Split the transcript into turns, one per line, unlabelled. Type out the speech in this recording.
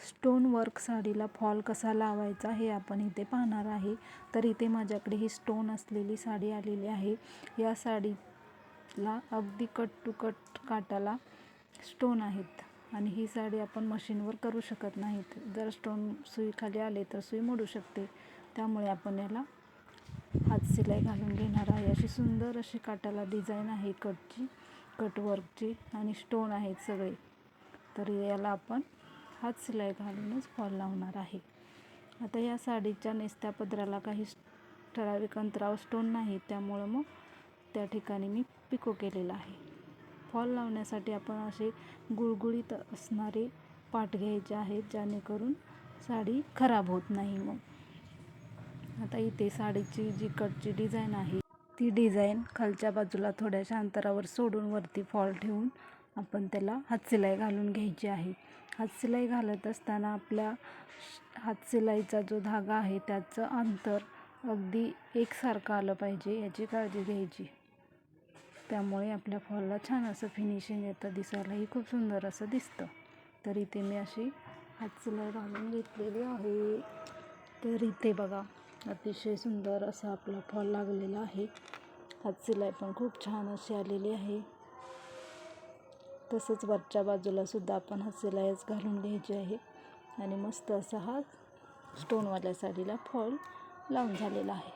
Stone work साडीला fall कसा लावायचा हे आपण इथे पाहणार आहे. तर इथे माझ्याकडे ही स्टोन असलेली साडी आलेली आहे. या साडीला अगदी कट टू कट काटाला स्टोन आहेत आणि ही साडी आपण मशीनवर करू शकत नाहीत. जर स्टोन सुई खाली आले तर सुई मोडू शकते. त्यामुळे आपण याला हात शिलाई घालून घेणार आहे. अशी सुंदर अशी काटाला डिझाईन आहे कट वर्कची आणि स्टोन आहेत सगळे. तर याला आपण हात शिलाई घालूनच फॉल लावणार आहे. आता या साडीच्या नेसत्या पदराला काही ठराविक अंतरावर स्टोन नाही, त्यामुळं मग त्या ठिकाणी मी पिको केलेला आहे. फॉल लावण्यासाठी आपण असे गुळगुळीत असणारे पाट घ्यायचे आहेत, जेणेकरून साडी खराब होत नाही. मग आता इथे साडीची जी कटची डिझाईन आहे ती डिझाईन खालच्या बाजूला थोड्याशा अंतरावर सोडून वरती फॉल ठेवून आपण त्याला हातशिलाई घालून घ्यायची आहे. हातशिलाई घालत असताना आपल्या हातशिलाईचा जो धागा आहे त्याचं अंतर अगदी एकसारखं आलं पाहिजे, याची काळजी घ्यायची. त्यामुळे आपल्या फॉलला छान असं फिनिशिंग येतं, दिसायलाही खूप सुंदर असं दिसतं. तर इथे मी अशी हातशिलाई घालून घेतलेली आहे. तर इथे बघा, अतिशय सुंदर असा आपला फॉल लागलेला आहे. हातशिलाई पण खूप छान अशी आलेली आहे. तसंच वरच्या बाजूला सुद्धा आपण हातशिलाईच घालून घ्यायची आहे आणि मस्त असा हा स्टोनवाल्या साडीला फॉल लावून झालेला आहे.